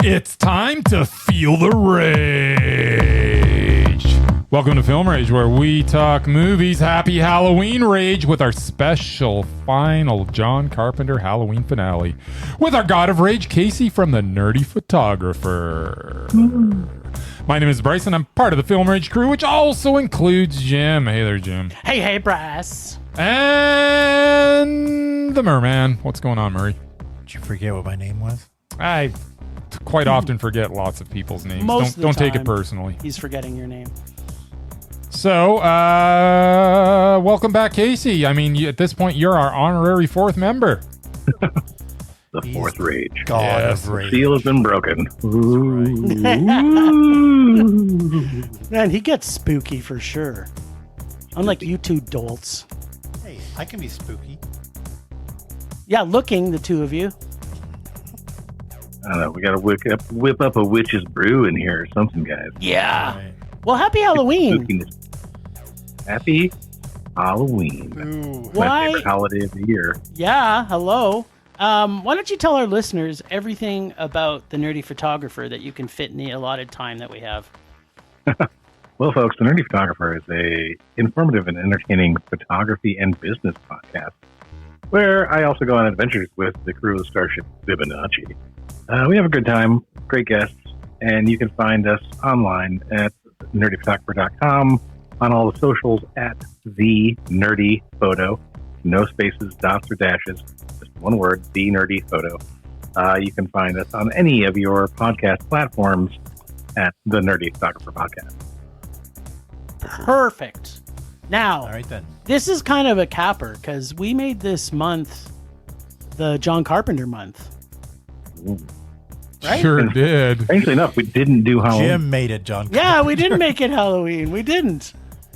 It's time to feel the rage. Welcome to Film Rage, where we talk movies. Happy Halloween Rage with our special final John Carpenter Halloween finale with our God of Rage, Casey from The Nerdy Photographer. My name is Bryce, and I'm part of the Film Rage crew, which also includes Jim. Hey there, Jim. Hey, Bryce. And the Merman. What's going on, Murray? Did you forget what my name was? I quite often forget lots of people's names. Most Don't take it time, personally. He's forgetting your name. So, welcome back, Casey. I mean, at this point, you're our honorary fourth member. The fourth rage. God Yes. of rage. Seal has been broken. Man, he gets spooky for sure. Unlike you two dolts. Hey, I can be spooky. Yeah, looking, the two of you. I don't know. We got to whip up a witch's brew in here or something, guys. Yeah. Right. Well, happy Halloween. Spookiness. Happy Halloween. Ooh. My Why? favorite holiday of the year. Yeah, hello. Why don't you tell our listeners everything about the Nerdy Photographer that you can fit in the allotted time that we have? Well, folks, The Nerdy Photographer is a informative and entertaining photography and business podcast where I also go on adventures with the crew of Starship Fibonacci. We have a good time, great guests, and you can find us online at nerdyphotographer.com, on all the socials at The Nerdy Photo. No spaces, dots, or dashes. Just one word, The Nerdy Photo. You can find us on any of your podcast platforms at The Nerdy Photographer Podcast. Perfect. Now, All right then. this is kind of a capper because we made this month the John Carpenter month. Right? Sure did. Strangely enough, we didn't do Halloween. Jim made it, John. Yeah, we didn't make it Halloween. We didn't.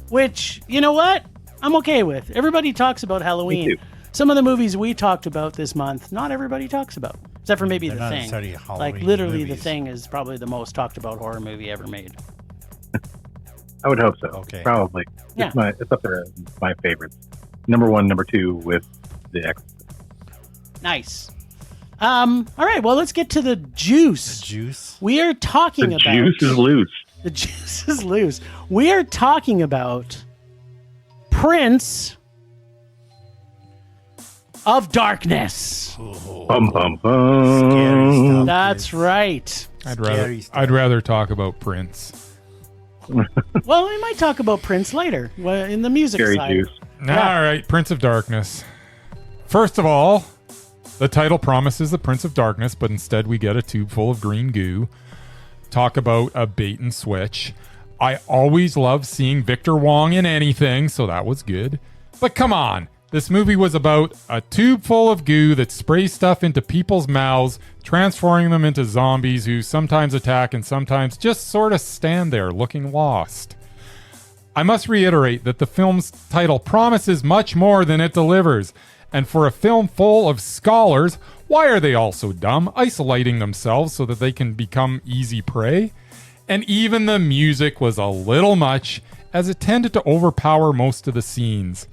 Which, you know what? I'm okay with. Everybody talks about Me Halloween. too. Some of the movies we talked about this month, not everybody talks about. Except for maybe They're The not Thing. necessarily Halloween Like, literally, The movies. Thing is probably the most talked about horror movie ever made. I would hope so. Okay. Probably. Yeah. It's up there as my favorites. Number one, number two with The Exorcist. Nice. All right, well, let's get to the juice. Juice. We are talking The about... juice is loose. The juice is loose. We are talking about Prince of Darkness. Bum, bum, bum. Scary stuff. That's kids. right. Scary stuff. I'd rather talk about Prince. Well, we might talk about Prince later in the music Scary side. juice. Yeah. All right, Prince of Darkness. First of all, the title promises the Prince of Darkness, but instead we get a tube full of green goo. Talk about a bait and switch. I always love seeing Victor Wong in anything, so that was good. But come on, this movie was about a tube full of goo that sprays stuff into people's mouths, transforming them into zombies who sometimes attack and sometimes just sort of stand there looking lost. I must reiterate that the film's title promises much more than it delivers. And for a film full of scholars, why are they all so dumb, isolating themselves so that they can become easy prey? And even the music was a little much, as it tended to overpower most of the scenes.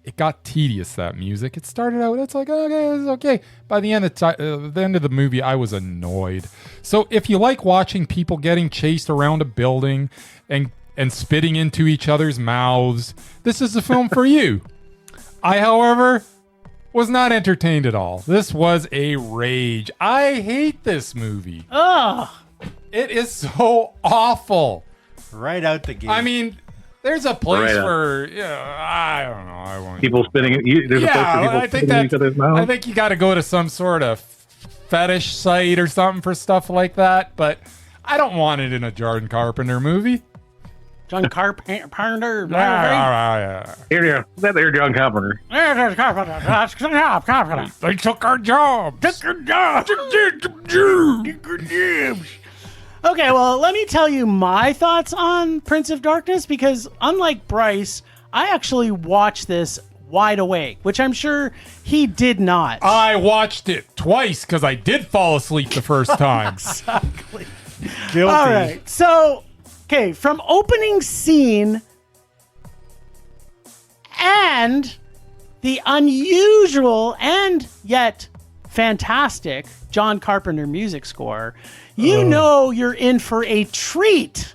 It got tedious, that music. It started out, it's like, okay, it's okay. By the end of the movie, I was annoyed. So if you like watching people getting chased around a building and spitting into each other's mouths, this is the film for you. I, however, was not entertained at all. This was a rage. I hate this movie. Ugh. It is so awful. Right out the gate. I mean, there's a place Right up. for, I don't know. I won't. People spitting it. There's a place for people I think spitting in each other's mouths. I think you got to go to some sort of fetish site or something for stuff like that. But I don't want it in a Jordan Carpenter movie. John Carpenter. Yeah. Here, that there, John Carpenter. They took our jobs. Okay, well, let me tell you my thoughts on Prince of Darkness, because unlike Bryce, I actually watched this wide awake, which I'm sure he did not. I watched it twice because I did fall asleep the first time. Exactly. Guilty. All right, so, okay, from opening scene and the unusual and yet fantastic John Carpenter music score, you know you're in for a treat.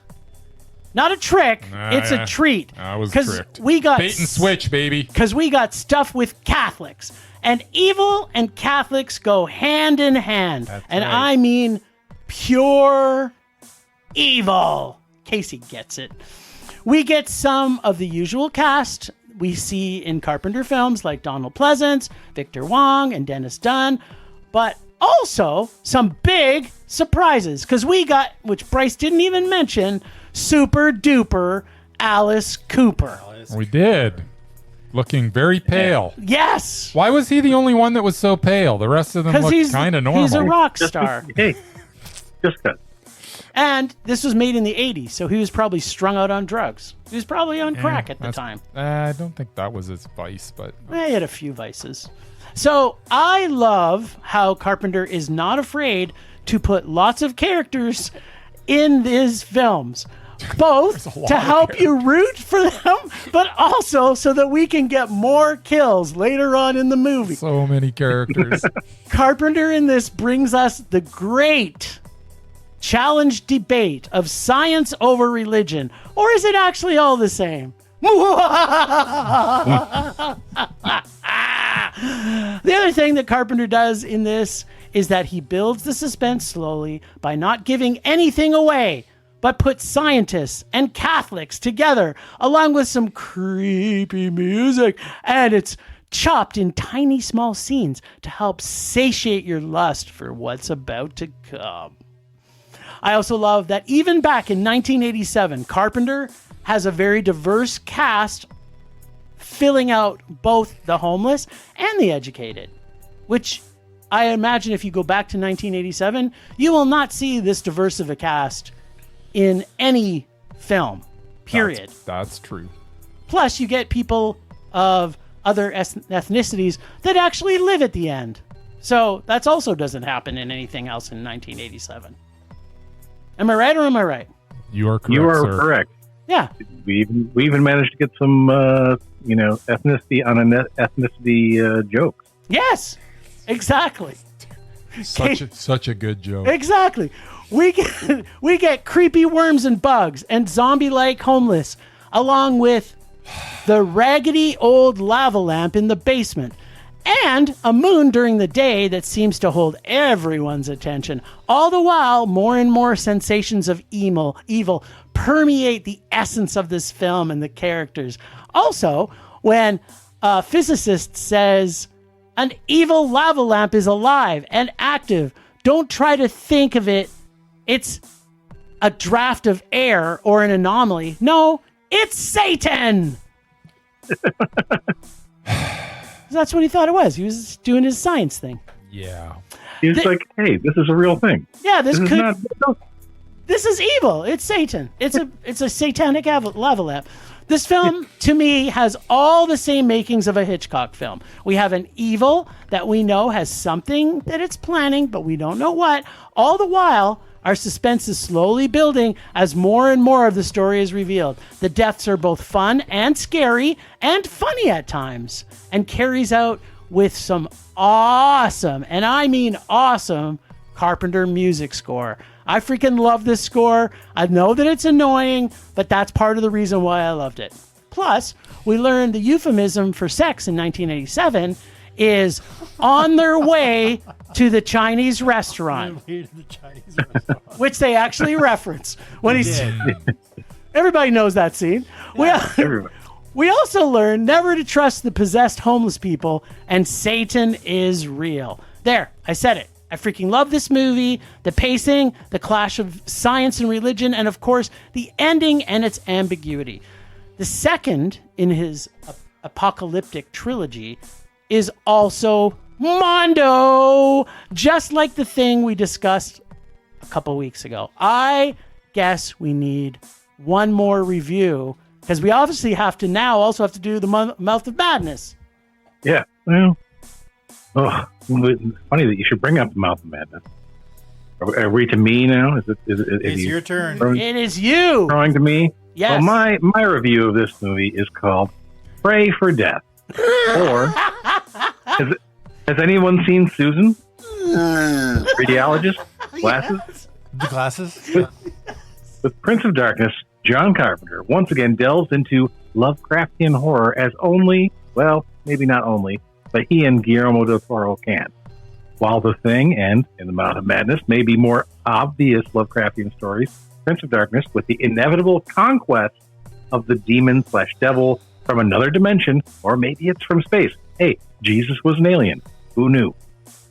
Not a trick. It's a treat. I was tricked. We got bait and switch, baby. Because we got stuff with Catholics. And evil and Catholics go hand in hand. That's and right. I mean pure evil. Casey gets it. We get some of the usual cast we see in Carpenter films like Donald Pleasance, Victor Wong, and Dennis Dunn. But also some big surprises. Because we got, which Bryce didn't even mention, super duper Alice Cooper. We did. Looking very pale. Yes. Why was he the only one that was so pale? The rest of them looked kind of normal. He's a rock star. Hey, just cut. And this was made in the 80s, so he was probably strung out on drugs. He was probably on crack at the time. I don't think that was his vice, but... He had a few vices. So I love how Carpenter is not afraid to put lots of characters in his films. Both to help you root for them, but also so that we can get more kills later on in the movie. So many characters. Carpenter in this brings us the great challenge debate of science over religion. Or is it actually all the same? The other thing that Carpenter does in this is that he builds the suspense slowly by not giving anything away, but puts scientists and Catholics together along with some creepy music. And it's chopped in tiny small scenes to help satiate your lust for what's about to come. I also love that even back in 1987, Carpenter has a very diverse cast filling out both the homeless and the educated, which I imagine if you go back to 1987, you will not see this diverse of a cast in any film, period. That's true. Plus, you get people of other ethnicities that actually live at the end. So that also doesn't happen in anything else in 1987. Am I right or am I right? You are correct, You are sir. correct. Yeah. We even managed to get some, ethnicity on ethnicity jokes. Yes. Exactly. Such a good joke. Exactly. We get creepy worms and bugs and zombie-like homeless, along with the raggedy old lava lamp in the basement, and a moon during the day that seems to hold everyone's attention. All the while, more and more sensations of evil permeate the essence of this film and the characters. Also, when a physicist says, an evil lava lamp is alive and active, don't try to think of it. It's a draft of air or an anomaly. No, it's Satan. That's what he thought it was. He was doing his science thing. Yeah. He's like, hey, this is a real thing. Yeah, This is not. this is evil. It's Satan. It's a satanic lava lamp. This film, to me, has all the same makings of a Hitchcock film. We have an evil that we know has something that it's planning, but we don't know what. All the while, our suspense is slowly building as more and more of the story is revealed. The deaths are both fun and scary and funny at times, and carries out with some awesome, and I mean awesome, Carpenter music score. I freaking love this score. I know that it's annoying, but that's part of the reason why I loved it. Plus, we learned the euphemism for sex in 1987 is on their way to the Chinese restaurant, which they actually reference when he's. Everybody knows that scene. Everybody. We also learned never to trust the possessed homeless people, and Satan is real. There, I said it. I freaking love this movie, the pacing, the clash of science and religion, and of course, the ending and its ambiguity. The second in his apocalyptic trilogy is also Mondo, just like the thing we discussed a couple weeks ago. I guess we need one more review, because we obviously have to now also have to do the Mouth of Madness. Yeah. Well, funny that you should bring up the Mouth of Madness. Are we to me now? Is It's your turn. It is you. Throwing to me? Yes. Well, my review of this movie is called Pray for Death. Or, has anyone seen Susan? Radiologist, glasses. The glasses. With Prince of Darkness, John Carpenter once again delves into Lovecraftian horror as only, well, maybe not only, but he and Guillermo del Toro can. While The Thing and In the Mouth of Madness may be more obvious Lovecraftian stories, Prince of Darkness, with the inevitable conquest of the demon/devil from another dimension, or maybe it's from space. Hey, Jesus was an alien. Who knew?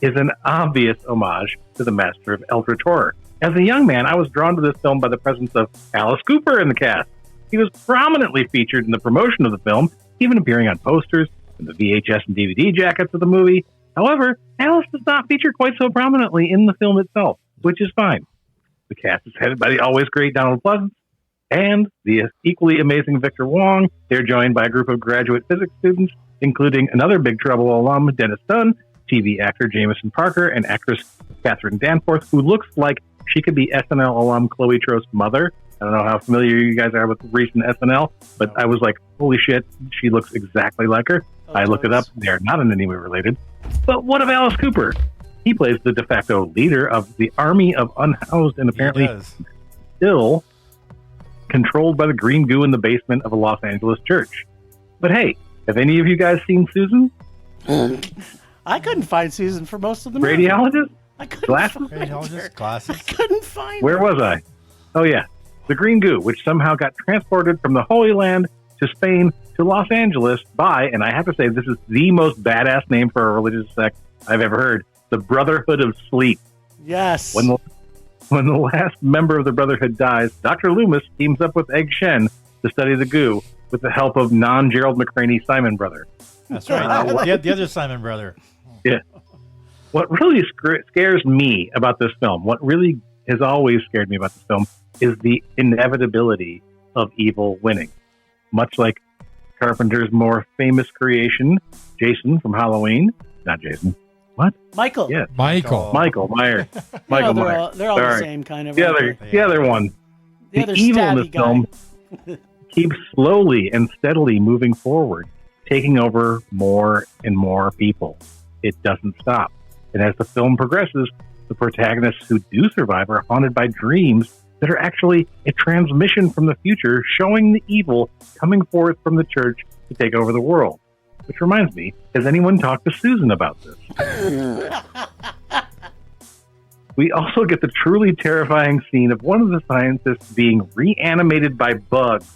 Is an obvious homage to the master of eldritch horror. As a young man, I was drawn to this film by the presence of Alice Cooper in the cast. He was prominently featured in the promotion of the film, even appearing on posters and the VHS and DVD jackets of the movie. However, Alice does not feature quite so prominently in the film itself, which is fine. The cast is headed by the always great Donald Pleasance and the equally amazing Victor Wong. They're joined by a group of graduate physics students, including another Big Trouble alum, Dennis Dunn, TV actor Jameson Parker, and actress Catherine Danforth, who looks like she could be SNL alum Chloe Trost's mother. I don't know how familiar you guys are with recent SNL, but I was like, holy shit, she looks exactly like her. I looked it up. They're not in any way related. But what of Alice Cooper? He plays the de facto leader of the army of unhoused and apparently still controlled by the green goo in the basement of a Los Angeles church. But hey, have any of you guys seen Susan? I couldn't find Susan for most of the movie. Radiologist? I couldn't Glasses? find her. Radiologist, glasses. I couldn't find Where her. was I? Oh yeah, the green goo, which somehow got transported from the Holy Land to Spain to Los Angeles by, and I have to say this is the most badass name for a religious sect I've ever heard, the Brotherhood of Sleep. Yes. When the last member of the Brotherhood dies, Dr. Loomis teams up with Egg Shen to study the goo with the help of non-Gerald McCraney Simon brother. That's right. The other Simon brother. Yeah. What really scares me about this film, what really has always scared me about this film, is the inevitability of evil winning. Much like Carpenter's more famous creation, Jason from Halloween. Not Jason. What? Michael. Yeah. Michael Myers. Michael Myers. They're all the Sorry. same kind of. The other one. The other evil in this stabby film guy. keeps slowly and steadily moving forward, taking over more and more people. It doesn't stop. And as the film progresses, the protagonists who do survive are haunted by dreams that are actually a transmission from the future, showing the evil coming forth from the church to take over the world. Which reminds me, has anyone talked to Susan about this? We also get the truly terrifying scene of one of the scientists being reanimated by bugs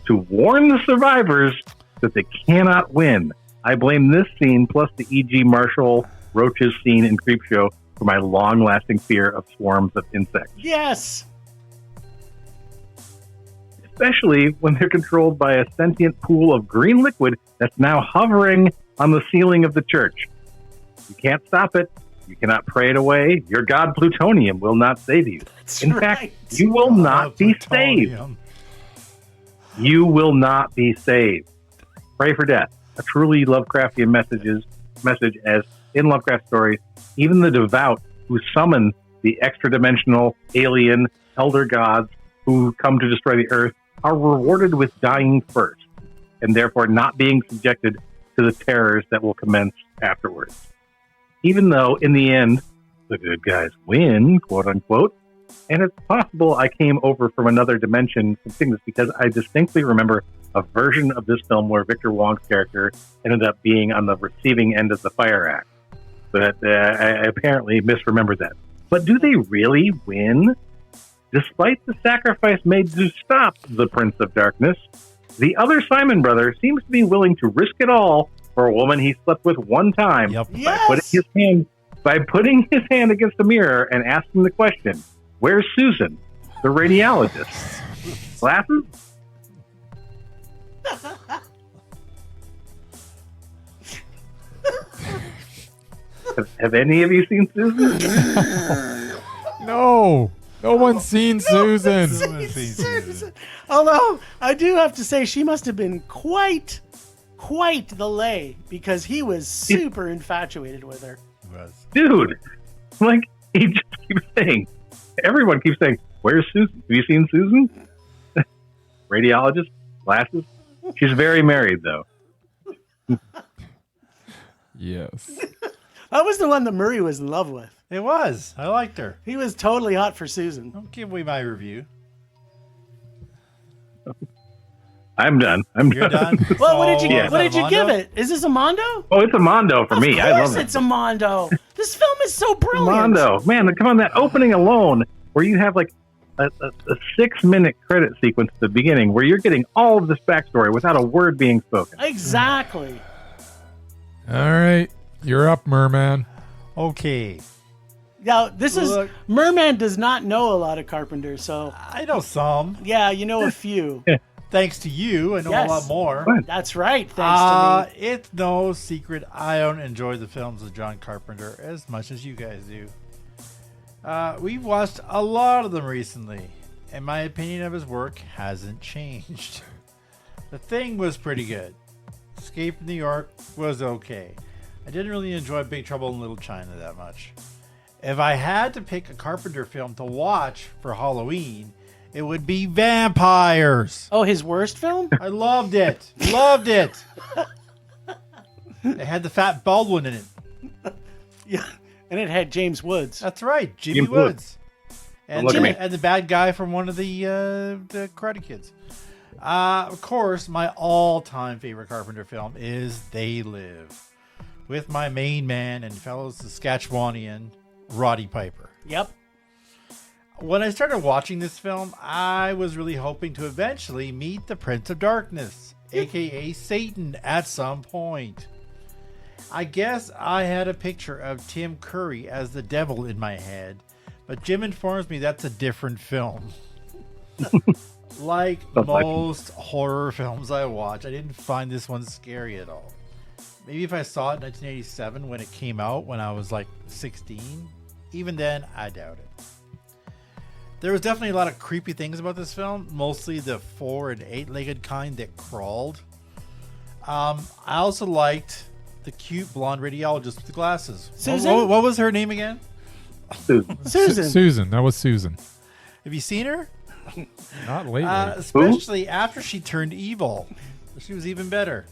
to warn the survivors that they cannot win. I blame this scene plus the E.G. Marshall roaches scene in Creepshow for my long-lasting fear of swarms of insects. Yes. Especially when they're controlled by a sentient pool of green liquid that's now hovering on the ceiling of the church. You can't stop it. You cannot pray it away. Your god plutonium will not save you. That's In right. fact, you will not be saved. You will not be saved. Pray for death. A truly Lovecraftian message as in Lovecraft stories, even the devout who summon the extra-dimensional alien elder gods who come to destroy the earth are rewarded with dying first, and therefore not being subjected to the terrors that will commence afterwards. Even though, in the end, the good guys win, quote-unquote, and it's possible I came over from another dimension from seeing this because I distinctly remember a version of this film where Victor Wong's character ended up being on the receiving end of the fire axe. But I apparently misremembered that. But do they really win? Despite the sacrifice made to stop the Prince of Darkness, the other Simon brother seems to be willing to risk it all for a woman he slept with one time by putting his hand against a mirror and asking the question, "Where's Susan, the radiologist?" Glasses? Have any of you seen Susan? No one's seen Susan. Susan. Although I do have to say she must have been quite the lay because he was super infatuated with her. Dude, like, he just keeps saying, everyone keeps saying, "Where's Susan? Have you seen Susan?" Radiologist, glasses. She's very married, though. Yes. That was the one that Murray was in love with. It was. I liked her. He was totally hot for Susan. Don't give away my review. I'm done. You're done. Well, what did So, you is what that did you Mondo? give it? Is this a Mondo? Oh, it's a Mondo for me. I Of love course it. it's a Mondo. This film is so brilliant. Mondo, man, come on, that opening alone, where you have like a 6-minute credit sequence at the beginning, where you're getting all of this backstory without a word being spoken. Exactly. All right. You're up, Merman. Okay. Now, this is Look. Merman does not know a lot of Carpenter, so I know some. yeah, you know a few. Thanks to you, I know Yes. a lot more. What? That's right. Thanks to me. It's no secret I don't enjoy the films of John Carpenter as much as you guys do. We've watched a lot of them recently, and my opinion of his work hasn't changed. The Thing was pretty good. Escape from New York was okay. I didn't really enjoy Big Trouble in Little China that much. If I had to pick a Carpenter film to watch for Halloween, it would be Vampires. Oh, his worst film? I loved it. Loved it. It had the fat Baldwin in it. Yeah. And it had James Woods. That's right, Jimmy Jimmy Woods. And, look at me. and the bad guy from one of the Karate Kids. Of course, my all-time favorite Carpenter film is They Live, with my main man and fellow Saskatchewanian, Roddy Piper. Yep. When I started watching this film, I was really hoping to eventually meet the Prince of Darkness, aka Satan, at some point. I guess I had a picture of Tim Curry as the devil in my head, but Jim informs me that's a different film. Like most horror films I watch, I didn't find this one scary at all. Maybe if I saw it in 1987 when it came out when I was like 16, even then, I doubt it. There was definitely a lot of creepy things about this film, mostly the 4- and 8-legged kind that crawled. I also liked the cute blonde radiologist with the glasses. Susan? What was her name again? Susan. Susan. Susan. That was Susan. Have you seen her? Not lately. Especially after she turned evil. She was even better.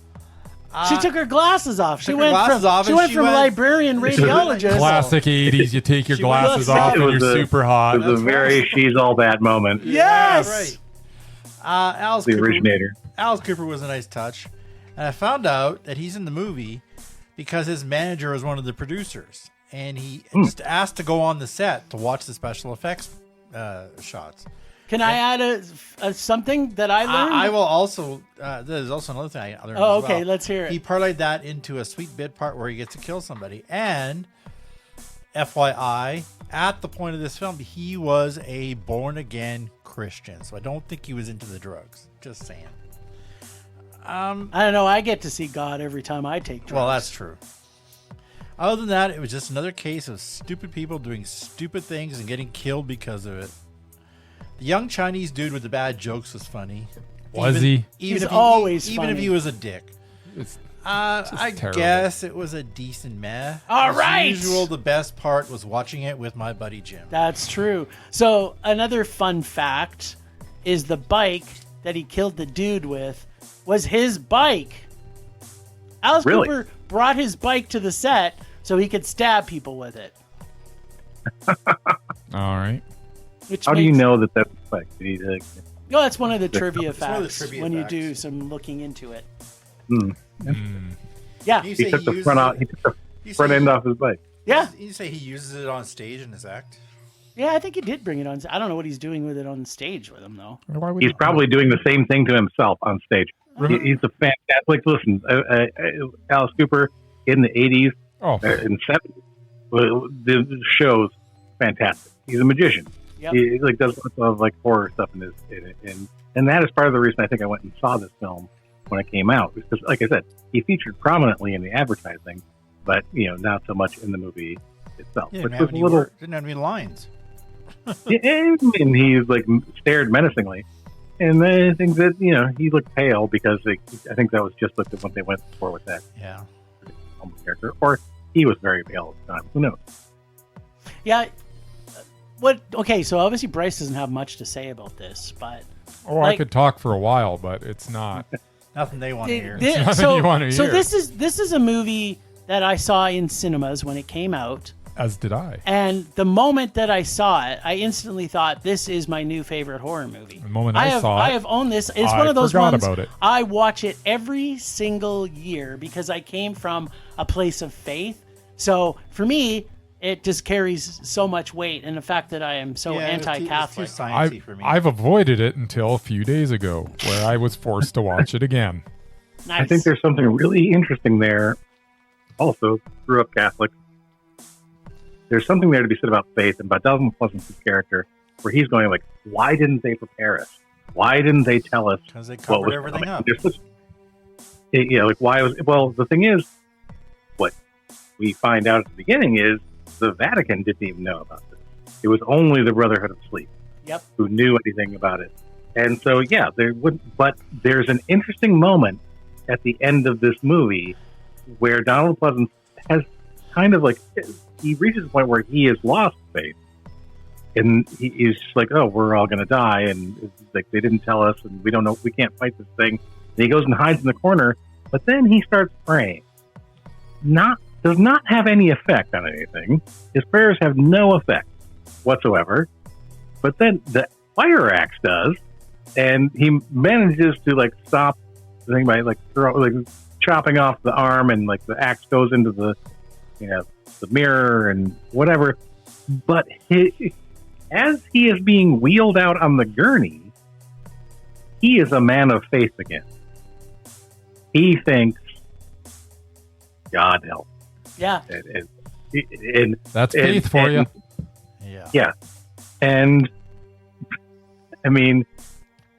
She took her glasses off. She took her went glasses from off she and went she from went- librarian radiologist. Classic 80s. You take your She was- glasses off It and was you're a- super It hot. was a very she's all that moment. Yes. Right. Alice The Cooper, originator. Alice Cooper was a nice touch. And I found out that he's in the movie because his manager was one of the producers. And he just asked to go on the set to watch the special effects shots. Can I add a something that I learned? I will also, there's also another thing I learned Oh, as well. okay, let's hear it. He parlayed that into a sweet bit part where he gets to kill somebody. And FYI, at the point of this film, he was a born-again Christian. So I don't think he was into the drugs. Just saying. I don't know. I get to see God every time I take drugs. Well, that's true. Other than that, it was just another case of stupid people doing stupid things and getting killed because of it. The young Chinese dude with the bad jokes was funny. Was he? He's if always even if funny. he was a dick. It's I terrible. guess it was a decent meh. All As right. usual, the best part was watching it with my buddy Jim. That's true. So another fun fact is the bike that he killed the dude with was his bike. Alice Really? Cooper brought his bike to the set so he could stab people with it. all right. Which How do you makes- know that that's like? Did he, Oh, that's one of the trivia It's one of the facts trivia when facts. you do some looking into it. hmm. Yeah. You He say took the uses front it- out. He took the you front say- end off his bike. Yeah. You say he uses it on stage in his act? Yeah, I think he did bring it on. I don't know what he's doing with it on stage with him, though. Why would He's he- probably doing the same thing to himself on stage. He's a fantastic. Like, listen, Alice Cooper in the '80s Oh, and '70s, the show's fantastic. He's a magician. Yep. He like does lots of like horror stuff in it, and that is part of the reason I think I went and saw this film when it came out, because, like I said, he featured prominently in the advertising, but not so much in the movie itself. He Which didn't have was a any little, didn't have any lines. and he like stared menacingly, and I think that he looked pale because I think that was just what they went for with that Yeah. character, or he was very pale at the time. Who knows? Yeah. What? Okay, so obviously Bryce doesn't have much to say about this, but oh, I like- could talk for a while, but it's not. Nothing they want to hear. nothing you wanna so hear. this is a movie that I saw in cinemas when it came out. As did I. And the moment that I saw it, I instantly thought, this is my new favorite horror movie. The moment I saw it, I have owned this. It's I one of those forgot ones about it. I watch it every single year because I came from a place of faith. So for me, it just carries so much weight, and the fact that I am so anti-Catholic. It's too sciencey for me. I've avoided it until a few days ago, where I was forced to watch it again. Nice. I think there's something really interesting there. Also, grew up Catholic. There's something there to be said about faith and about Donald Pleasance's character, where he's going like, why didn't they prepare us? Why didn't they tell us? Because they what covered was everything coming? up. Yeah, like why was? Well, the thing is, what we find out at the beginning is the Vatican didn't even know about this. It was only the Brotherhood of Sleep who knew anything about it. And so, yeah, there would. But there's an interesting moment at the end of this movie where Donald Pleasance has kind of like, he reaches a point where he has lost faith. And he's just like, oh, we're all going to die. And it's like, they didn't tell us, and we don't know, we can't fight this thing. And he goes and hides in the corner, but then he starts praying. Does not have any effect on anything. His prayers have no effect whatsoever. But then the fire axe does, and he manages to like stop the thing by like chopping off the arm, and like the axe goes into the the mirror and whatever. But as he is being wheeled out on the gurney, he is a man of faith again. He thinks, God help. Yeah. And That's faith for you. Yeah. Yeah. And I mean,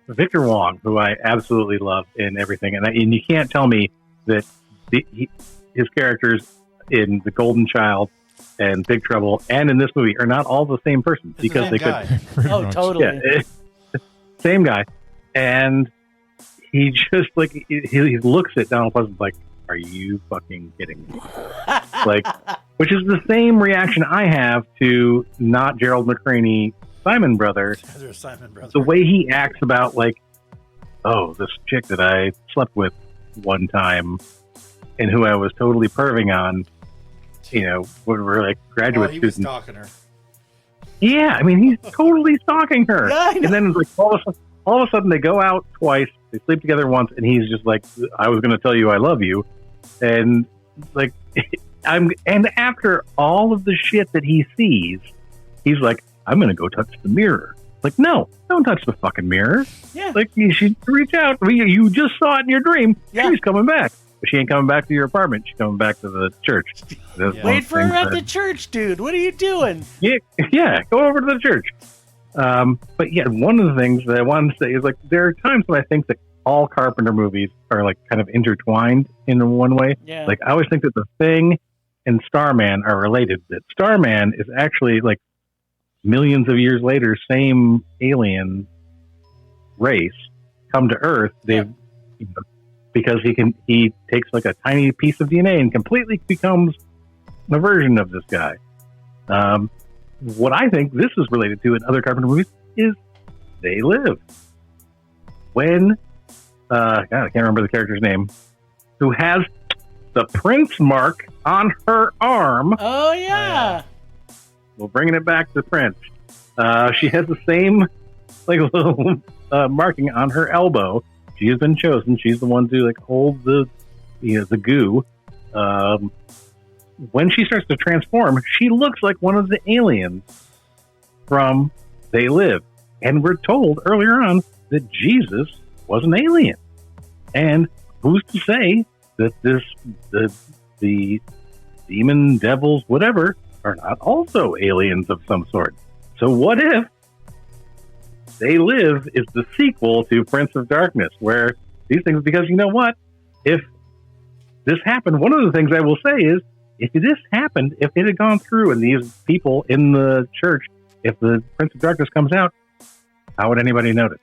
Victor Wong, who I absolutely love in everything, and you can't tell me that his characters in The Golden Child and Big Trouble and in this movie are not all the same person, It's because the they same could. guy. Pretty Oh, much. totally. Yeah, same guy, and he just like he looks at Donald Pleasance like, "Are you fucking kidding me?" Like, which is the same reaction I have to not Gerald McCraney, Simon Brother. They're Simon Brothers. The way he acts about like, oh, this chick that I slept with one time and who I was totally perving on, when we're like graduate he was students. stalking her. Yeah, I mean, he's totally stalking her. Yeah, I know. And then like all of a sudden they go out twice, they sleep together once, and he's just like, I was going to tell you I love you. And like, and after all of the shit that he sees, he's like, I'm going to go touch the mirror. Like, no, don't touch the fucking mirror. Yeah. Like, you should reach out. I mean, you just saw it in your dream. Yeah. She's coming back. But she ain't coming back to your apartment. She's coming back to the church. That's Yeah. one Wait of for her things at that- the church, dude. What are you doing? Yeah, go over to the church. But yeah, one of the things that I wanted to say is like, there are times when I think that all Carpenter movies are like kind of intertwined in one way. Yeah. Like, I always think that The Thing and Starman are related. That Starman is actually like millions of years later, same alien race come to Earth. They've because he takes like a tiny piece of DNA and completely becomes a version of this guy. What I think this is related to in other Carpenter movies is They Live. When God, I can't remember the character's name, who has the Prince mark on her arm. Oh, yeah. We're bringing it back to Prince. She has the same like little marking on her elbow. She has been chosen. She's the one to like hold the goo. When she starts to transform, she looks like one of the aliens from They Live. And we're told earlier on that Jesus was an alien. And who's to say that the demon, devils, whatever, are not also aliens of some sort? So what if They Live is the sequel to Prince of Darkness, where these things, because you know what? If this happened, one of the things I will say is, if this happened, if it had gone through and these people in the church, if the Prince of Darkness comes out, how would anybody notice?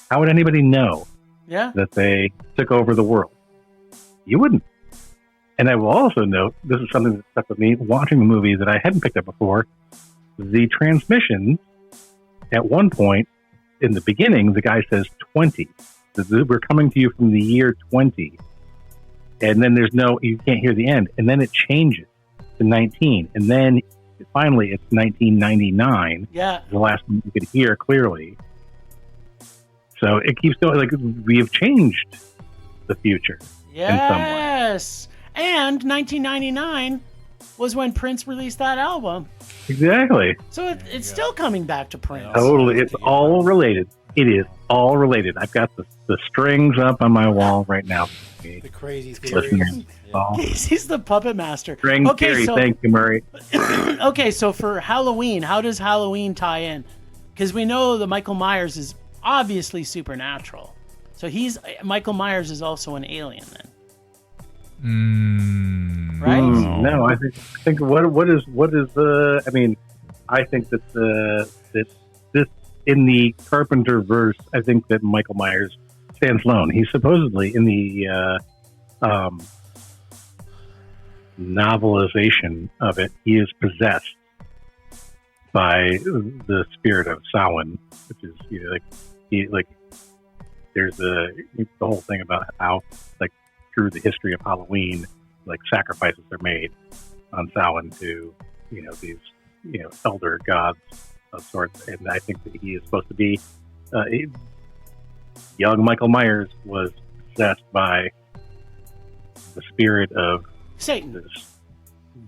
How would anybody know Yeah. that they took over the world? You wouldn't. And I will also note, this is something that stuck with me watching the movie that I hadn't picked up before. The transmission, at one point in the beginning, the guy says 20. We're coming to you from the year 20. and then you can't hear the end, and then it changes to 19, and then finally it's 1999. Yeah. The last one you could hear clearly. So it keeps going. Like, we have changed the future in some way. Yes. And 1999 was when Prince released that album. Exactly. So it's still coming back to Prince. Totally. It's all related. It is all related. I've got the strings up on my wall right now. The crazy Listeners. theories. All He's the puppet master. string theory. Thank you, Murray. Okay, so for Halloween, how does Halloween tie in? Because we know that Michael Myers is obviously supernatural. So Michael Myers is also an alien then. Right? No, I think what is I mean, I think that that this in the Carpenter verse, I think that Michael Myers stands alone. He's supposedly in the novelization of it. He is possessed by the spirit of Samhain, which is there's the whole thing about how, like, through the history of Halloween, like, sacrifices are made on Samhain to these elder gods of sorts, and I think that he is supposed to be young Michael Myers was possessed by the spirit of Satan, this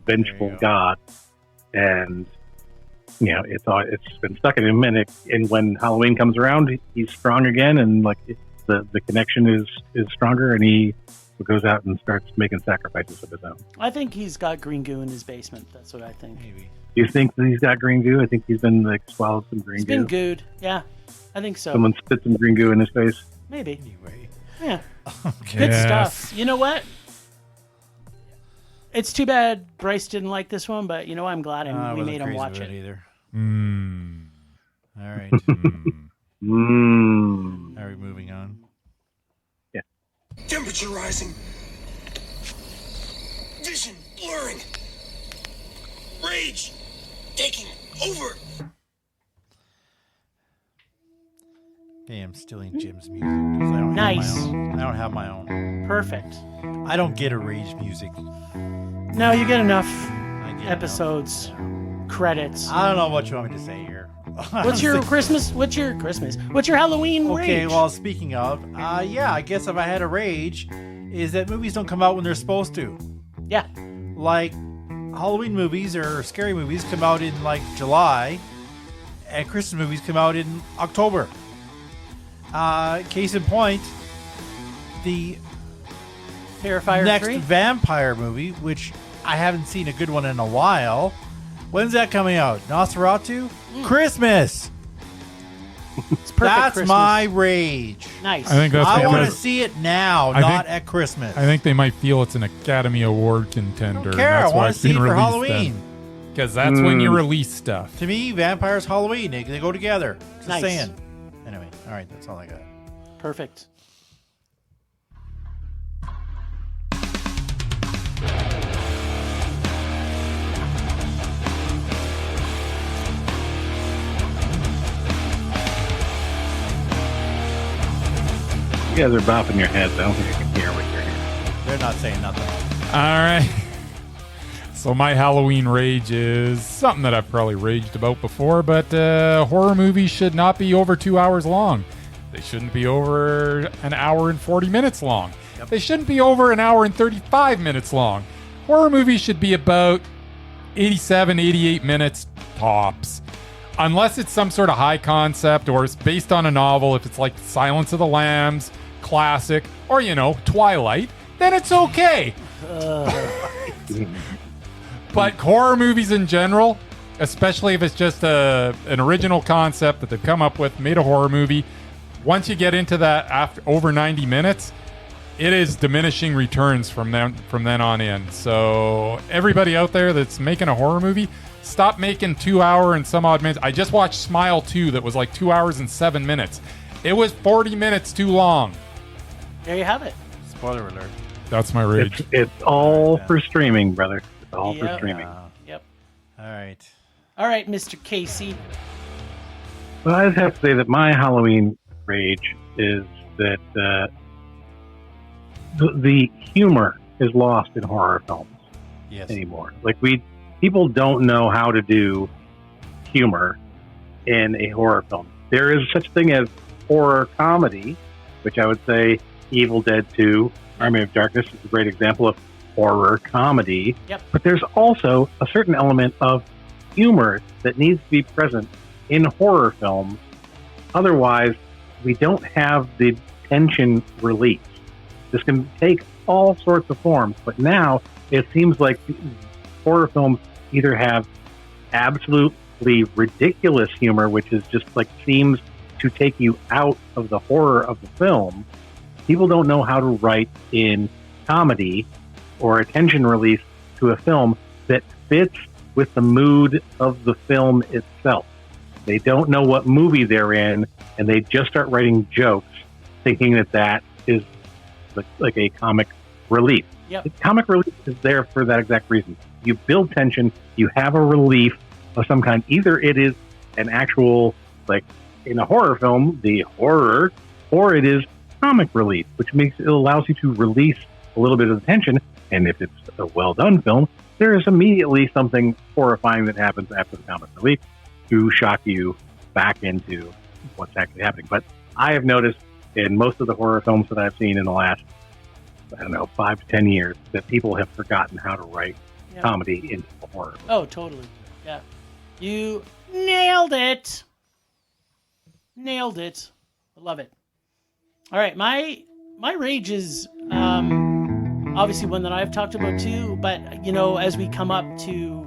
vengeful god, and it's been stuck in him, and when Halloween comes around, he's strong again, and like the connection is stronger, and he goes out and starts making sacrifices of his own. I think he's got green goo in his basement. That's what I think. Maybe. Do you think that he's got green goo? I think he's been swallowed some green goo. He's been gooed. Yeah, I think so. Someone spit some green goo in his face. Maybe. Anyway. Yeah. Okay. Good Yes. stuff. You know what? It's too bad Bryce didn't like this one, but I'm glad I we wasn't made him crazy watch about it. either. Mm. All right. Mmm. Are we moving on? Temperature rising. Vision blurring. Rage taking over. Okay, I'm stealing Jim's music. 'Cause I don't Nice. Have my own. I don't have my own. Perfect. I don't get a rage music. No, you get enough I get episodes, credits. I don't know what you want me to say here. What's your Christmas? What's your Halloween Okay, rage? well, speaking of, yeah, I guess if I had a rage, is that movies don't come out when they're supposed to. Yeah. Like, Halloween movies or scary movies come out in, like, July, and Christmas movies come out in October. Case in point, the Terrifier next 3? vampire movie, which I haven't seen a good one in a while. When's that coming out? Nosferatu? Christmas! It's perfect That's Christmas. my rage. Nice. I think that's I want to because see it now, I not think- at Christmas. I think they might feel it's an Academy Award contender. I don't care. I want to see it for Halloween. Because that's when you release stuff. To me, vampires, Halloween, they go together. Just Nice. saying. Anyway, all right, that's all I got. Perfect. You guys are bopping your heads. I don't think I can hear what you're hearing. They're not saying nothing. All right. So my Halloween rage is something that I've probably raged about before, but horror movies should not be over 2 hours long. They shouldn't be over an hour and 40 minutes long. Yep. They shouldn't be over an hour and 35 minutes long. Horror movies should be about 87, 88 minutes tops. Unless it's some sort of high concept or it's based on a novel, if it's like Silence of the Lambs, classic, or, Twilight, then it's okay. But horror movies in general, especially if it's just an original concept that they've come up with, made a horror movie, once you get into that after over 90 minutes, it is diminishing returns from then on in. So everybody out there that's making a horror movie, stop making 2 hour and some odd minutes. I just watched Smile 2 that was like 2 hours and 7 minutes. It was 40 minutes too long. There you have it. Spoiler alert. That's my rage. It's all for streaming, brother. It's all for Yep. streaming. Yep. All right. All right, Mr. Casey. Well, I just have to say that my Halloween rage is that the humor is lost in horror films Yes. anymore. Like people don't know how to do humor in a horror film. There is such thing as horror comedy, which I would say Evil Dead 2, Army of Darkness is a great example of horror comedy. Yep. But there's also a certain element of humor that needs to be present in horror films. Otherwise, we don't have the tension release. This can take all sorts of forms, but now it seems like horror films either have absolutely ridiculous humor, which is just like seems to take you out of the horror of the film. People don't know how to write in comedy or a tension release to a film that fits with the mood of the film itself. They don't know what movie they're in, and they just start writing jokes thinking that is like a comic relief. Yep. The comic relief is there for that exact reason. You build tension, you have a relief of some kind. Either it is an actual, like in a horror film, the horror, or it is comic relief, which allows you to release a little bit of the tension. And if it's a well done film, there is immediately something horrifying that happens after the comic relief to shock you back into what's actually happening. But I have noticed in most of the horror films that I've seen in the last, 5 to 10 years, that people have forgotten how to write comedy into the horror. Oh, totally. Yeah. You nailed it. Nailed it. I love it. All right. My rage is obviously one that I've talked about too, but as we come up to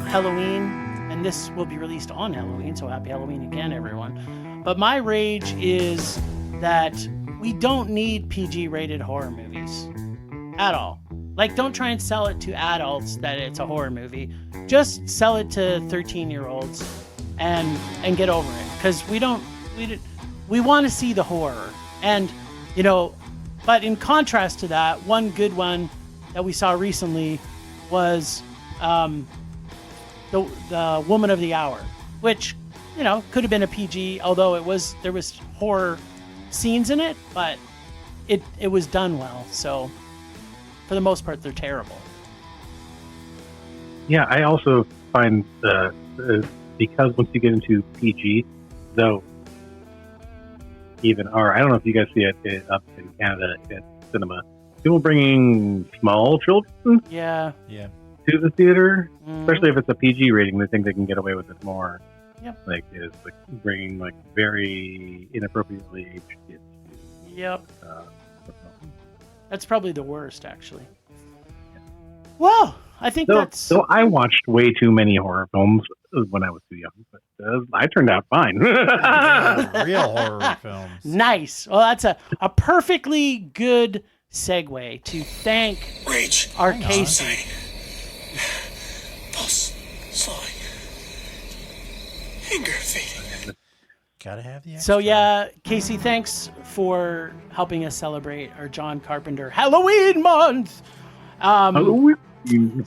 Halloween, and this will be released on Halloween, so happy Halloween again, everyone. But my rage is that we don't need PG-rated horror movies at all. Like, don't try and sell it to adults that it's a horror movie. Just sell it to 13-year-olds and get over it. Because we want to see the horror. And, but in contrast to that, one good one that we saw recently was the Woman of the Hour, which, could have been a PG, although there was horror scenes in it, but it was done well. So for the most part, they're terrible. Yeah, I also find because once you get into PG, though, or I don't know if you guys see it up in Canada at cinema, people bringing small children Yeah. to the theater, especially if it's a PG rating, they think they can get away with it more. Yep. Like bringing very inappropriately aged kids. Yep. That's probably the worst, actually. Well, I think that's... So I watched way too many horror films when I was too young, but I turned out fine. Real horror films. Nice. Well, that's a perfectly good segue to thank Rage. our Casey. Dying. Pulse. Slowing. Anger fading. Gotta have the extra. So yeah, Casey, thanks for helping us celebrate our John Carpenter Halloween month.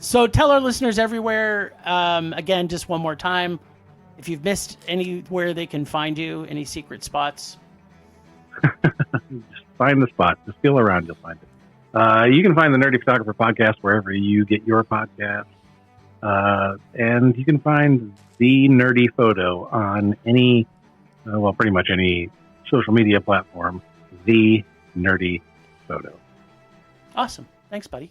So tell our listeners everywhere, again, just one more time, if you've missed anywhere they can find you, any secret spots. Just find the spot. Just feel around, you'll find it. You can find the Nerdy Photographer podcast wherever you get your podcast. And you can find The Nerdy Photo on pretty much any social media platform. The Nerdy Photo. Awesome. Thanks, buddy.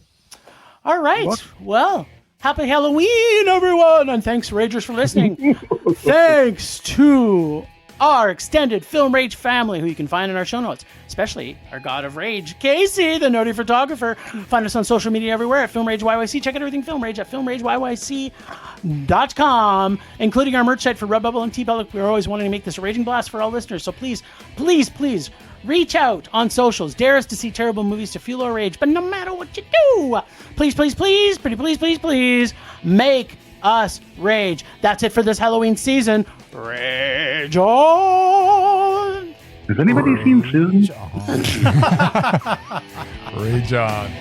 All right. Well, happy Halloween, everyone. And thanks, Ragers, for listening. Thanks to our extended Film Rage family, who you can find in our show notes, especially our God of Rage, Casey, the nerdy photographer. Find us on social media everywhere at Film Rage YYC. Check out everything Film Rage at filmrageyyc.com, including our merch site for Redbubble and TeePublic. We're always wanting to make this a raging blast for all listeners, so please, please, please reach out on socials. Dare us to see terrible movies to fuel our rage. But no matter what you do, please, please, please, pretty please, please, please, make us rage. That's it for this Halloween season. Rage on! Has anybody seen Susan? Rage on.